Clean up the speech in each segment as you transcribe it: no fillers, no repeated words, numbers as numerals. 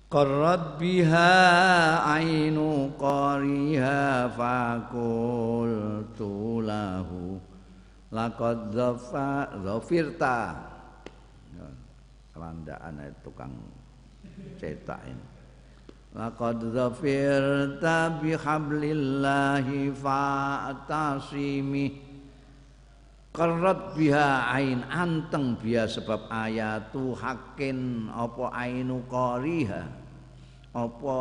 qarrat biha ainu qariha faqultu lahu laqad dhafirta. Kelandaan tukang cetak ini. Laqad dhafirta bihablillahi fa'tasimi. Qarrat biha ain anteng biha sebab ayatu hakin apa ainu qariha apa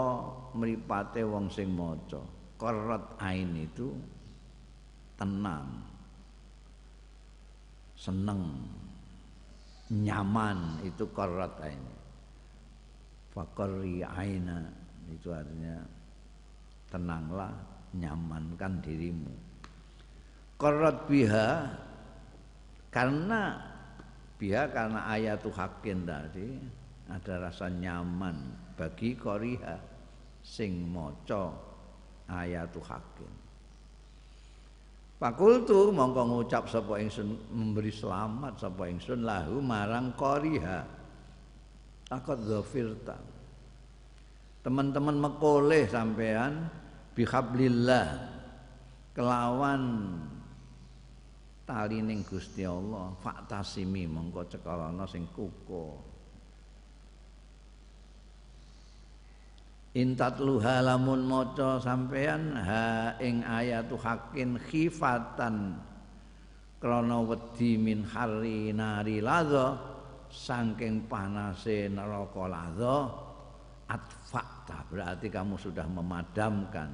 mripate wong sing maca. Qarrat ain itu tenang, seneng, nyaman, itu qarrat ain. Faqarri aina itu artinya tenanglah, nyamankan dirimu. Qarrat biha karena ayatu hakin tadi ada rasa nyaman bagi qariha sing maca ayatu hakin. Fakultu mongko ngucap sapa ingsun, memberi selamat sapa ingsun lahu marang qariha. Laqad dzafirta. Teman-teman mekoleh sampean bihablillah kelawan tali ning Gusti Allah, faktasimi mongko cekalana sing kukuh. Intatluha lamun maca sampean ha ing ayatu hakin khifatan krana wedi min harri nari ladha saking panase neraka ladha atfa'ta, berarti kamu sudah memadamkan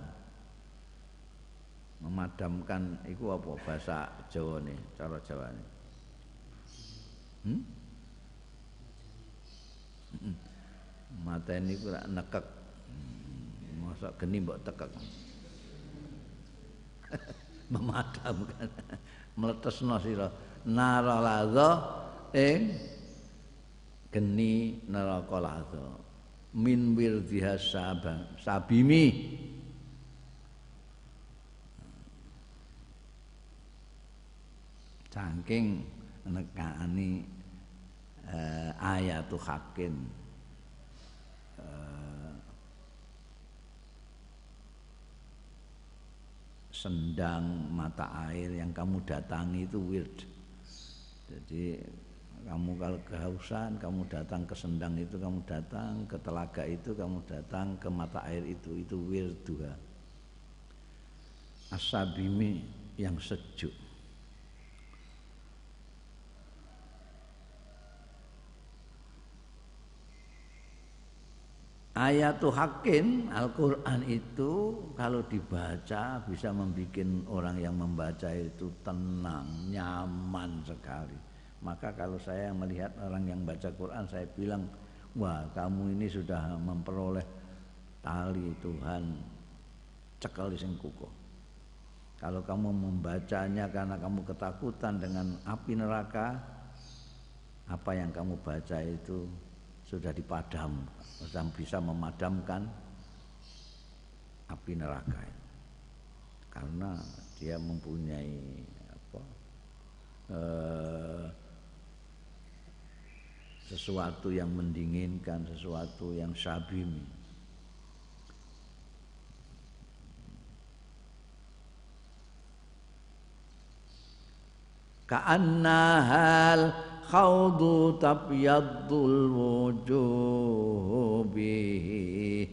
itu apa bahasa Jawa nih, cara Jawa nih. Mata ini kurang nekek, masa geni mbok tekek. Memadamkan, mletesno sira nara ladha ing geni neraka ladha min wirdiha sabimi. Saking nekani ayatu hakin sendang mata air yang kamu datangi itu wird. Jadi kamu kalau kehausan kamu datang ke sendang itu, kamu datang ke telaga itu, kamu datang ke mata air itu wirduha. Asabimi yang sejuk. Ayatul hakin Al-Quran itu kalau dibaca bisa membuat orang yang membaca itu tenang, nyaman sekali. Maka kalau saya melihat orang yang baca Quran, saya bilang, wah kamu ini sudah memperoleh tali Tuhan cekal sing kukuh. Kalau kamu membacanya karena kamu ketakutan dengan api neraka, apa yang kamu baca itu sudah dipadam, sudah bisa memadamkan api neraka, karena dia mempunyai sesuatu yang mendinginkan, sesuatu yang sabimi. Ka'annahal khawdu tabyaddul wujuh bihi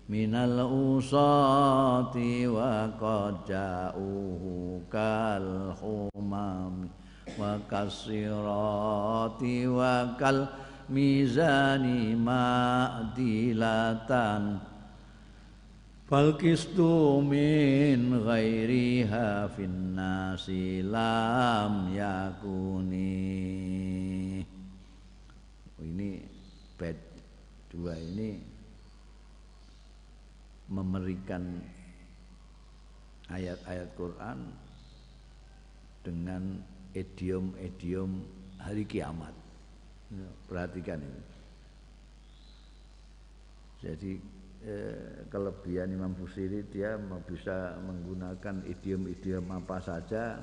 minal usati wa qad ja'uhu kal humam wa kasirati wa kal mizani ma'dilatan falkistu min ghairiha finnasi lam yakuni. Ini bait 2 ini memberikan ayat-ayat Quran dengan idiom-idiom hari kiamat. Perhatikan ini. Jadi kelebihan Imam Busiri, dia bisa menggunakan idiom-idiom apa saja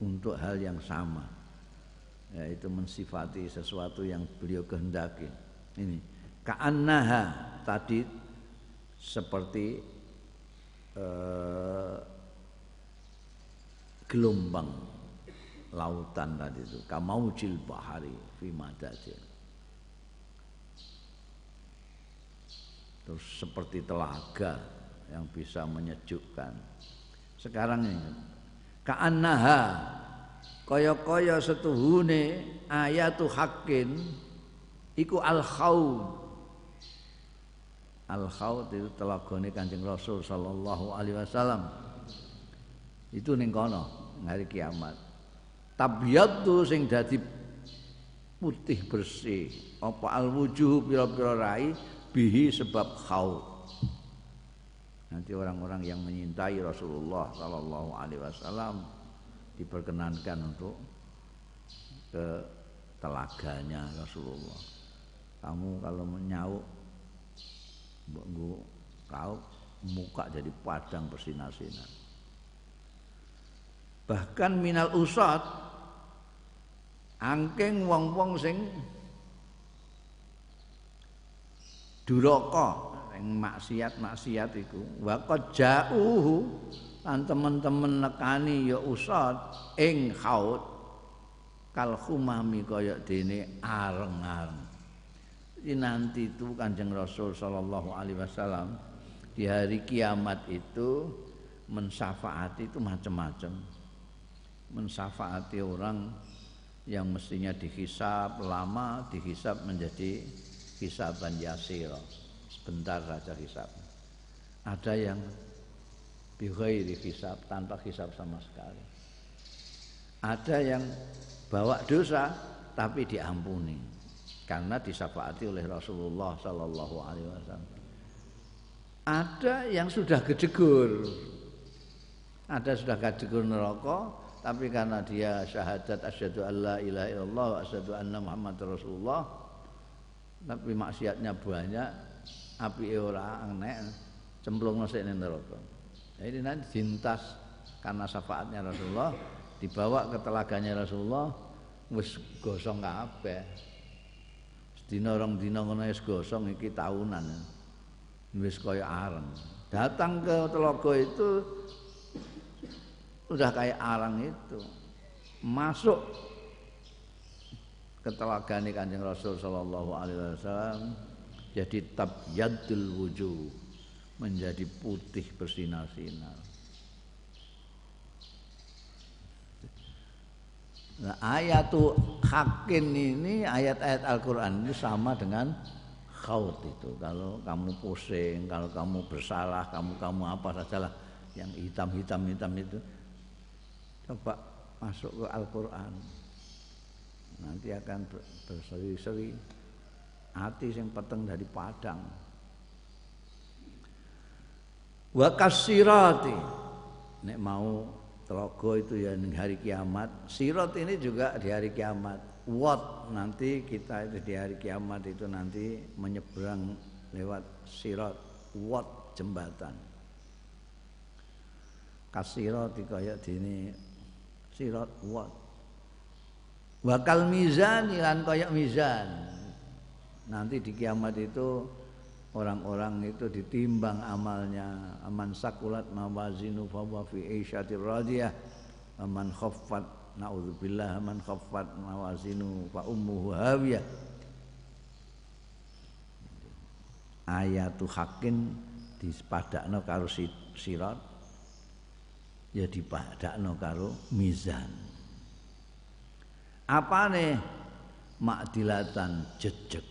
untuk hal yang sama, yaitu mensifati sesuatu yang beliau kehendaki. Ini Ka'annaha tadi seperti gelombang lautan tadi itu, kamaujil bahari fi madajil. Terus seperti telaga yang bisa menyejukkan. Sekarang ini ka'annaha kaya-kaya setuhune ayatu haqqin iku al-khawd. Al-khawd itu telagane Kanjeng Rasul sallallahu alaihi wasallam. Itu ning kono hari kiamat. Tabyaddu sing dadi putih bersih apa al-wujuh pira-pira rai bihi sebab khawd. Nanti orang-orang yang menyintai Rasulullah sallallahu alaihi wasallam diperkenankan untuk ke telaganya Rasulullah. Kamu kalau menyauk kau muka jadi padang bersinar-sinar. Bahkan minal usad angking wong-wong sing duraka sing maksiat iku wa qad ja'uhu lan temen-temen nekani ya usad ing khaut kal khumami kaya dene areng-areng. Jadi nanti itu Kanjeng Rasul sallallahu alaihi wasallam di hari kiamat itu mensyafaati itu macam-macam. Mensyafaati orang yang mestinya dihisab lama, dihisab menjadi hisaban yasir. Sebentar saja hisab. Ada yang bi ghairi hisab, tanpa hisab sama sekali. Ada yang bawa dosa tapi diampuni karena disyafaati oleh Rasulullah sallallahu alaihi wasallam. Ada yang sudah gejegur. Ada sudah gejegur neraka, tapi karena dia syahadat asyhadu alla ilaha illallah wa asyhadu anna muhammadar rasulullah, tapi maksiatnya banyak, apike ora enek, cemplungno sik ning neraka. Jadi nanti dintas karena syafaatnya Rasulullah, dibawa ke telaganya Rasulullah, wis gosong kabeh. Dina rong dina ngono wis gosong iki tahunan. Wis kaya areng. Datang ke telaga itu udah kayak arang itu. Masuk ke telagane Kanjeng Rasul sallallahu alaihi wasallam jadi tabyadul wujuh, menjadi putih bersinar-sinar. Nah, ayatu haqqin ini ayat-ayat Al-Qur'an itu sama dengan khaut itu. Kalau kamu pusing, kalau kamu bersalah, kamu apa sajalah yang hitam itu, coba masuk ke Al-Qur'an. Nanti akan berseri-seri hati sing peteng dari padang. Wa kasirati nek mau telaga itu ya di hari kiamat. Sirat ini juga di hari kiamat. Wat nanti kita itu di hari kiamat itu nanti menyeberang lewat sirat. Wat jembatan. Kasirat kaya dene sirat wat. Wakal mizan lan kaya mizan. Nanti di kiamat itu orang-orang itu ditimbang amalnya. Aman sakulat mawazinu fa huwa fi 'isyatir radiyah. Aman khaffat naudzubillah aman khaffat mawazinu fa ummuhu hawiyah. Ayatu haqqin dipadakno karo sirat, ya dipadakno karo mizan. Apane makdilatan jejeg.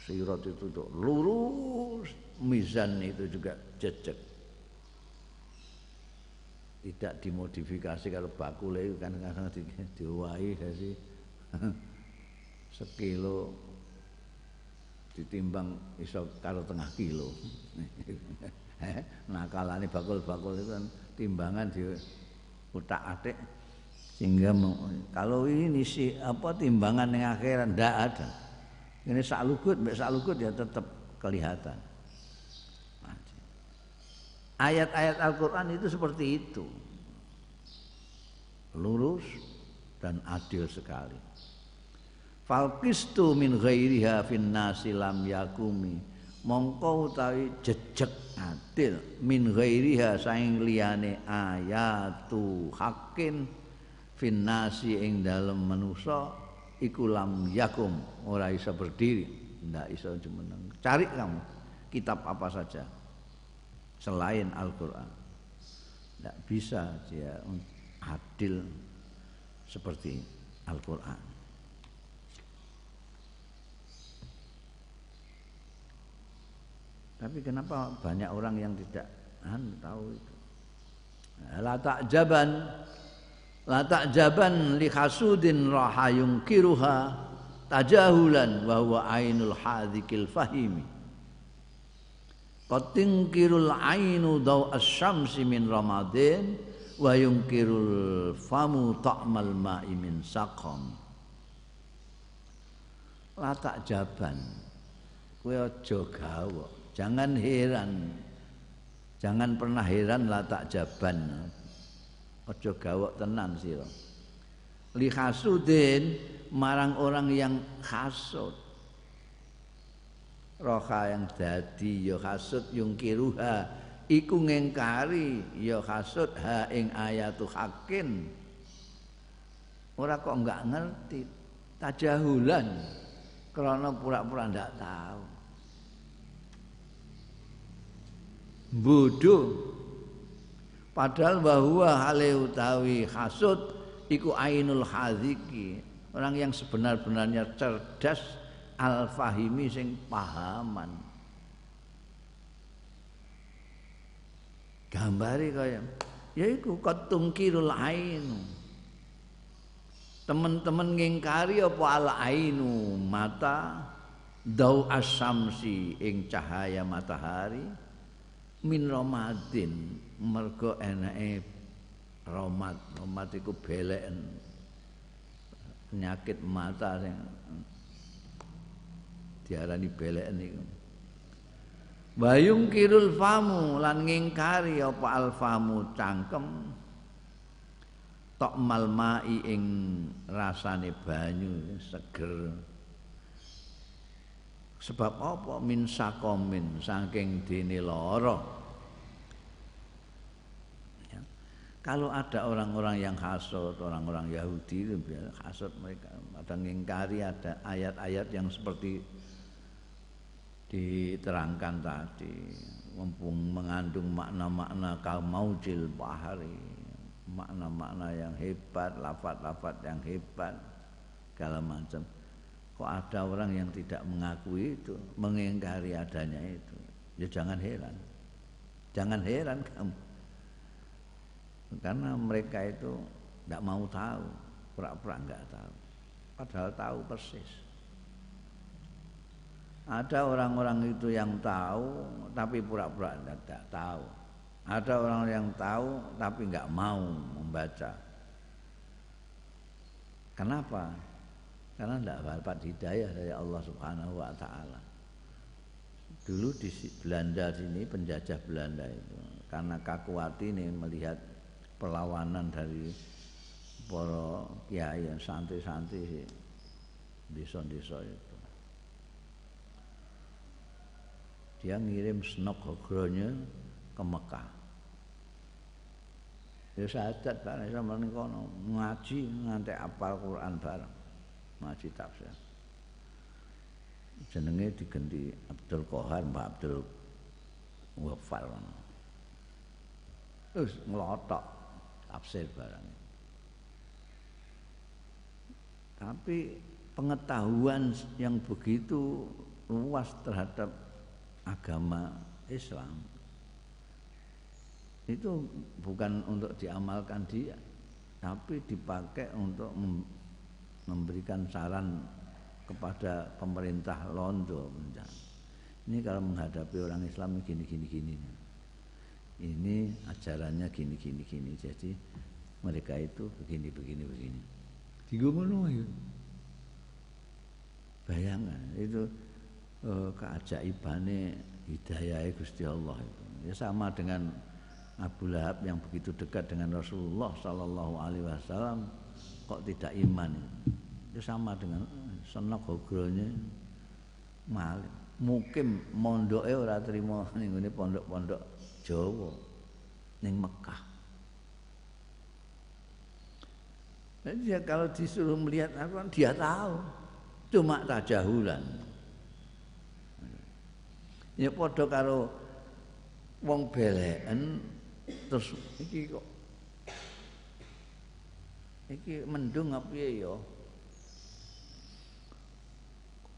Sirat itu tuh lurus, mizan itu juga jejeg. Tidak dimodifikasi kalau bakule itu kan kadang diwahi kasih sekilo ditimbang iso karo tengah kilo. Nakalane bakul-bakul itu kan timbangan di utak-atik sehingga kalau ini sih apa timbangan yang akhiran ndak ada. Ini sak lugut ya tetap kelihatan. Ayat-ayat Al-Qur'an itu seperti itu. Lurus dan adil sekali. Falqistu min ghairiha fin nasi lam yakumi. Mongko utawi jejeg adil min ghairiha saing liyane ayatu hakin fin nasi ing dalem manusa iku lam yakum ora iso berdiri, ndak iso jumeneng. Cari kamu kitab apa saja selain Al-Qur'an. Ndak bisa dia adil seperti Al-Qur'an. Tapi kenapa banyak orang yang tidak tahu itu? La ta'jaban li hasudin raha yungkiruha tajahulan wa huwa ainul hadhikil fahimi. Qad tinkirul ainu daw asy-syamsi min ramadin wa yungkirul famu ta'mal ma'i min saqam. La ta'jaban, kowe aja gawok. Jangan heran, jangan pernah heran la ta'jaban. Aja gawok tenan sira. Li hasudin marang orang yang hasud. Roha yang dadi ya hasud yungkiruha iku ngengkari ya hasud ha ing ayatu hakin. Ora kok enggak ngerti. Tajahulan karena pura-pura ndak tahu. Bodoh padahal bahwa hale utawi hasud iku ainul haziki, orang yang sebenar-benarnya cerdas al-fahimi sing pahaman. Gambari kaya yaiku katungkirul ainu, teman-teman ngingkari apa al-ainu mata dau asyamsi ing cahaya matahari min ramadin mergo enake ramat iku beleken penyakit mata sing diarani beleken iku. Bayung kirul famu lan ngingkari apa alfamu cangkem tok malmai ing rasane banyu seger. Sebab apa min sakomin saking dene lara. Ya. Kalau ada orang-orang yang hasud, orang-orang Yahudi itu hasud mereka, ada ngingkari ada ayat-ayat yang seperti diterangkan tadi, mumpung mengandung makna-makna kamaujil bahari, makna-makna yang hebat, lafaz-lafaz yang hebat, segala macam. Kok ada orang yang tidak mengakui itu, mengingkari adanya itu. Ya jangan heran. Jangan heran kamu. Karena mereka itu tidak mau tahu, pura-pura enggak tahu. Padahal tahu persis. Ada orang-orang itu yang tahu tapi pura-pura tidak tahu. Ada orang yang tahu tapi enggak mau membaca. Kenapa? Karena tidak dapat hidayah dari Allah Subhanahu wa taala. Dulu di Belanda sini, penjajah Belanda itu, karena Kakuwati ini melihat perlawanan dari para kiai santri-santri desa-desa itu. Dia ngirim Snok Hogronya ke Mekah. Ya sahadat bareng sama ning kono ngaji nganti apal Quran bareng. Ngaji tafsir. Jenenge diganti Abdul Qahar Mbah Abdul Ghaffar. Terus ngelotok tafsir barang. Tapi pengetahuan yang begitu luas terhadap agama Islam itu bukan untuk diamalkan dia, tapi dipakai untuk memberikan saran kepada pemerintah Londo. Ini kalau menghadapi orang Islam gini. Ini ajarannya gini. Jadi mereka itu begini. Digono ya. Bayangkan itu keajaibane hidayah Gusti Allah itu. Ya sama dengan Abu Lahab yang begitu dekat dengan Rasulullah sallallahu alaihi wasallam kok tidak iman. Itu sama dengan senok hogronya maling. Mukim mondoke ora trima ning ngene pondok-pondok Jawa ning Mekah. Jadi ya kalau disuruh melihat Al-Quran dia tahu, cuma tajahulan. Ya padha karo wong beleken terus iki kok iki mendung apa ya?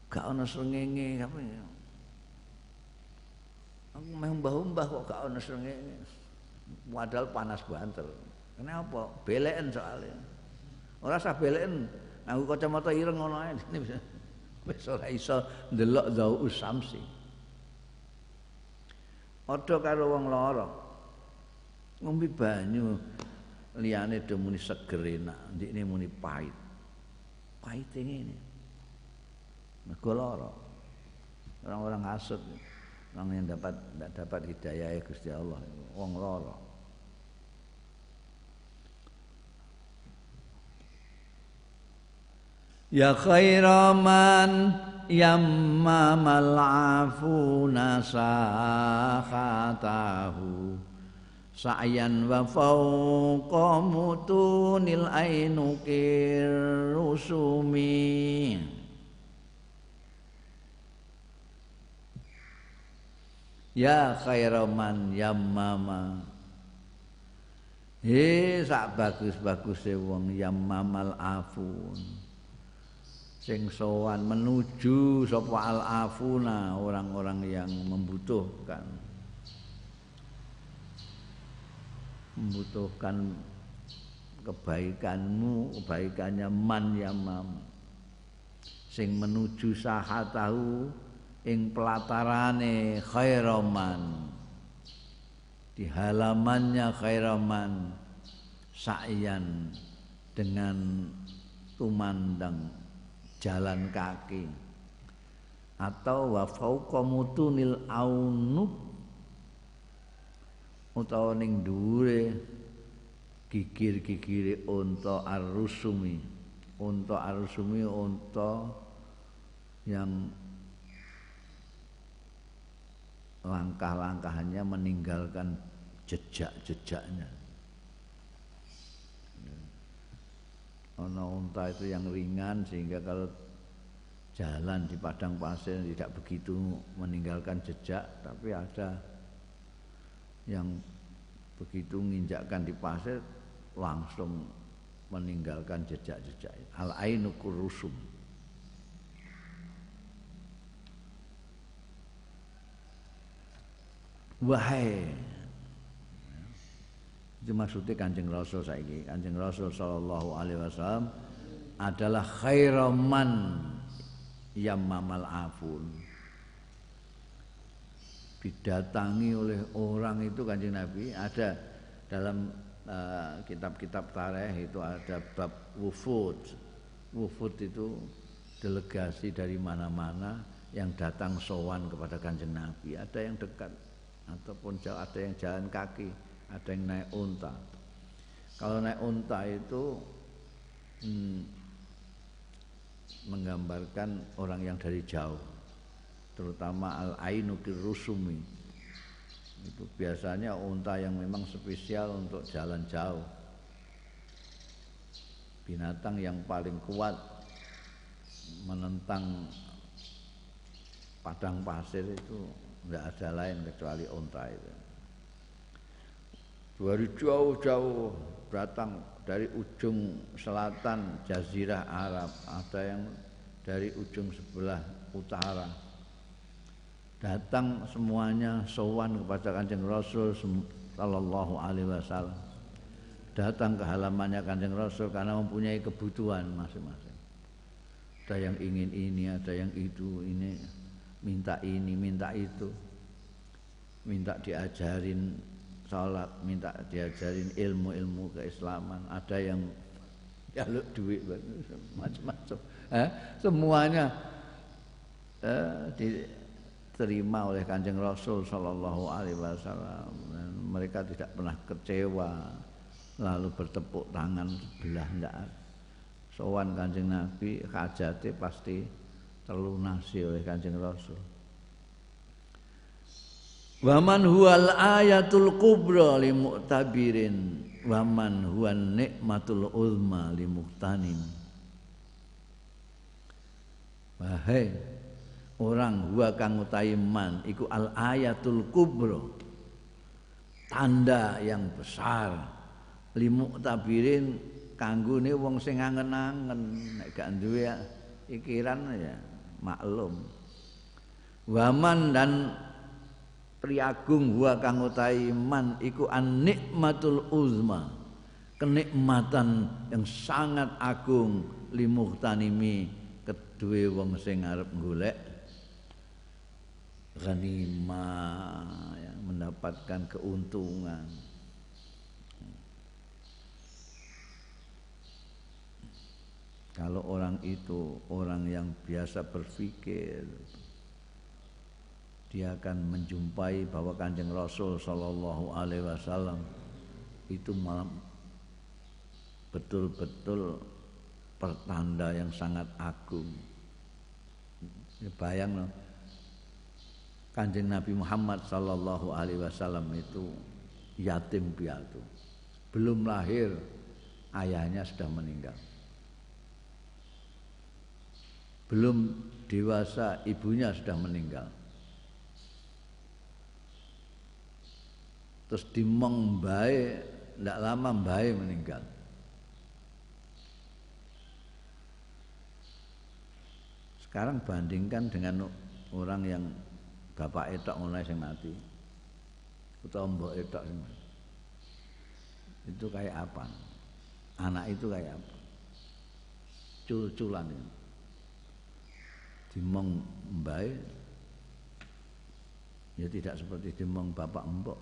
Gak ana srengenge apa ya? Aku meh mbah-mbah kok gak ana srengenge. Padahal panas banter. Kenapa? Beleken soalnya. Ora usah beleken, nganggo kacamata ireng ngono ae. Wis ora iso ndelok zau samsi. Padha karo wong lara. Ngombe banyu liyane do muni seger enak, ndikne muni pahit. Pahite ngene. Mergo lara. Orang-orang hasud, orang yang tidak dapat hidayah Gusti Allah, wong lara. Ya khairaman yammamal afuna sahatahu sa'yan wa fawqa mutunil ainukir rusumi. Ya khairaman yammama, sak bagus-baguse wong yammamal afun, sing sowan menuju sapa al-afuna, orang-orang yang membutuhkan kebaikanmu, kebaikannya man yamam, sing menuju sahatahu ing pelatarane khairaman, di halamannya khairaman, sa'yan dengan tumandang jalan kaki, atau wa fauqa mutunil aunuk, utawa ning dhuwure gigir-gigire unta ar-rusumi. Unta ar-rusumi unta yang langkah-langkahnya meninggalkan jejak-jejaknya. Ana unta itu yang ringan sehingga kalau jalan di padang pasir tidak begitu meninggalkan jejak, tapi ada yang begitu menginjakkan di pasir langsung meninggalkan jejak-jejak. Al-ainu kurusum. Wahai, itu maksudnya Kanjeng Rasul saiki. Kanjeng Rasul sallallahu alaihi wasallam adalah khairaman yammamal afun. Didatangi oleh orang itu Kanjeng Nabi. Ada dalam kitab-kitab tarikh itu ada bab wufud. Wufud itu delegasi dari mana-mana yang datang sowan kepada Kanjeng Nabi. Ada yang dekat ataupun jauh, ada yang jalan kaki, ada yang naik unta. Kalau naik unta itu menggambarkan orang yang dari jauh, terutama al-ainu kirusumi. Itu biasanya unta yang memang spesial untuk jalan jauh. Binatang yang paling kuat menentang padang pasir itu tidak ada lain kecuali unta itu. Dari jauh-jauh datang dari ujung selatan Jazirah Arab, ada yang dari ujung sebelah utara. Datang semuanya sowan kepada Kanjeng Rasul sallallahu alaihi wasallam. Datang ke halamannya Kanjeng Rasul karena mempunyai kebutuhan masing-masing. Ada yang ingin ini, ada yang itu, ini, minta itu. Minta diajarin salat, minta diajarin ilmu-ilmu keislaman. Ada yang jaluk duit macam-macam. Semuanya diterima oleh Kanjeng Rasul sallallahu alaihi wasallam. Mereka tidak pernah kecewa, lalu bertepuk tangan sebelah, enggak. sowan Kanjeng Nabi, hajate pasti terlunasi oleh Kanjeng Rasul. Waman huwal ayatul kubra li mu'tabirin waman huwan nikmatul uzma li muhtanin. Wahai orang huwa kang utahi man iku al ayatul kubra, tanda yang besar li mu'tabirin kanggone wong sing angen-angen, nek gak duwe pikiran ya maklum. Waman dan priagung wa kang utahi man iku an nikmatul uzma, kenikmatan yang sangat agung limuhtanimi kedue wong sing arep golek ghanimah, yang mendapatkan keuntungan. Kalau orang itu orang yang biasa berpikir, dia akan menjumpai bahwa Kanjeng Rasul sallallahu alaihi wasallam itu malam betul-betul pertanda yang sangat agung. Bayang loh, Kanjeng Nabi Muhammad sallallahu alaihi wasallam itu yatim piatu. Belum lahir ayahnya sudah meninggal. Belum dewasa ibunya sudah meninggal. Terus dimong mbae, ndak lama mbae meninggal. Sekarang bandingkan dengan orang yang bapak etok mulai sing mati, utawa mbok etok sing mati. Itu kayak apa? Anak itu kayak apa? Cul-culan ini. Dimong mbae ya tidak seperti dimong bapak mbok.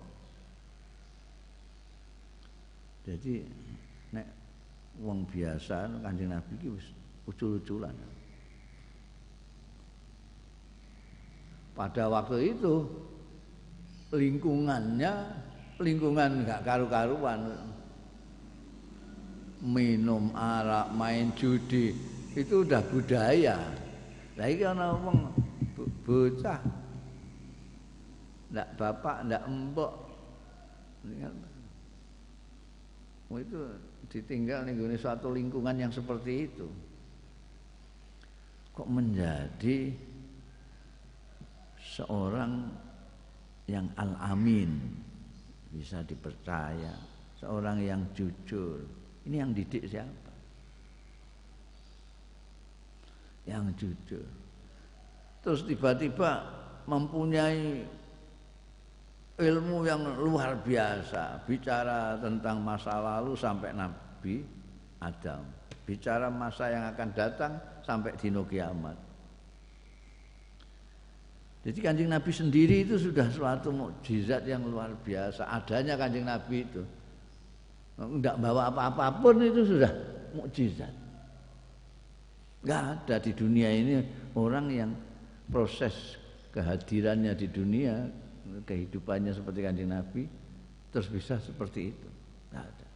Jadi nek wong biasa Kanjeng Nabi iki wis ucul-uculan. Pada waktu itu lingkungan enggak karu-karuan. Minum arak, main judi itu udah budaya. Lah iki ana wong bocah ndak bapak, ndak mbok. Itu ditinggal ning gone suatu lingkungan yang seperti itu. Kok menjadi seorang yang al-amin, bisa dipercaya, seorang yang jujur. Ini yang didik siapa? Yang jujur. Terus tiba-tiba mempunyai ilmu yang luar biasa, bicara tentang masa lalu sampai Nabi Adam, bicara masa yang akan datang sampai dino kiamat. Jadi Kanjeng Nabi sendiri itu sudah suatu mukjizat yang luar biasa. Adanya Kanjeng Nabi itu enggak bawa apa-apapun itu sudah mukjizat. Enggak ada di dunia ini orang yang proses kehadirannya di dunia, kehidupannya seperti Kanjeng Nabi terus bisa seperti itu. Enggak ada.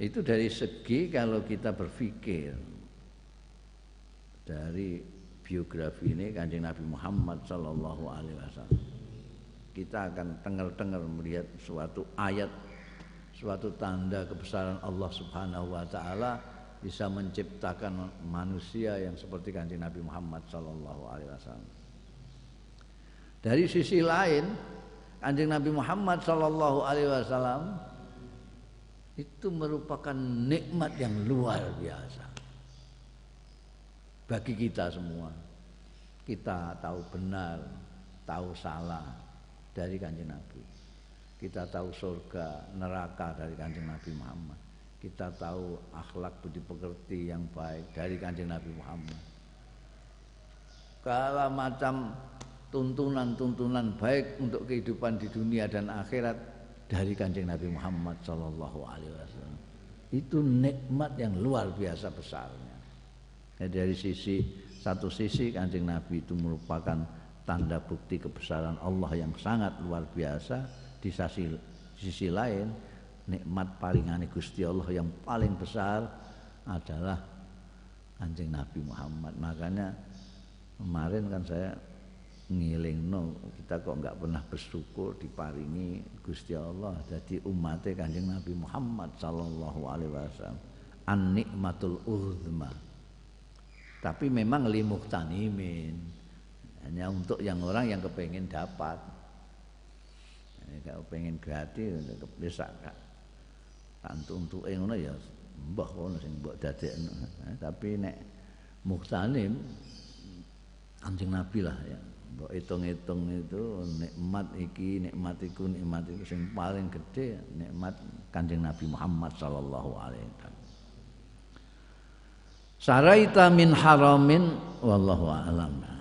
Itu dari segi kalau kita berpikir dari biografi ini Kanjeng Nabi Muhammad sallallahu alaihi wasallam, kita akan dengar melihat suatu ayat, suatu tanda kebesaran Allah Subhanahu wa taala bisa menciptakan manusia yang seperti Kanjeng Nabi Muhammad sallallahu alaihi wasallam. Dari sisi lain, Kanjeng Nabi Muhammad sallallahu alaihi wasallam itu merupakan nikmat yang luar biasa bagi kita semua. Kita tahu benar, tahu salah dari Kanjeng Nabi. Kita tahu surga, neraka dari Kanjeng Nabi Muhammad. Kita tahu akhlak budi pekerti yang baik dari Kanjeng Nabi Muhammad. Segala macam tuntunan-tuntunan baik untuk kehidupan di dunia dan akhirat dari Kanjeng Nabi Muhammad sallallahu alaihi wasallam. Itu nikmat yang luar biasa besarnya. Dari satu sisi Kanjeng Nabi itu merupakan tanda bukti kebesaran Allah yang sangat luar biasa. Di sisi lain nikmat paringane Gusti Allah yang paling besar adalah Kanjeng Nabi Muhammad. Makanya kemarin kan saya ngilingno kita kok enggak pernah bersyukur diparingi Gusti Allah jadi umatnya Kanjeng Nabi Muhammad sallallahu alaihi wasallam. An-nikmatul uzma. Tapi memang limuhtanimin. Hanya untuk yang orang yang kepengen dapat. Kalau pengen gratis bisa kantuk-untuke ngono ya mbah ngono sing mbok dadekno. Tapi nek muhtanim Kanjeng Nabi lah ya. Mbok hitung-hitung itu nikmat iki, nikmat iku sing paling gede nikmat Kanjeng Nabi Muhammad sallallahu alaihi wasallam. Saraita min haramin wallahu a'lam.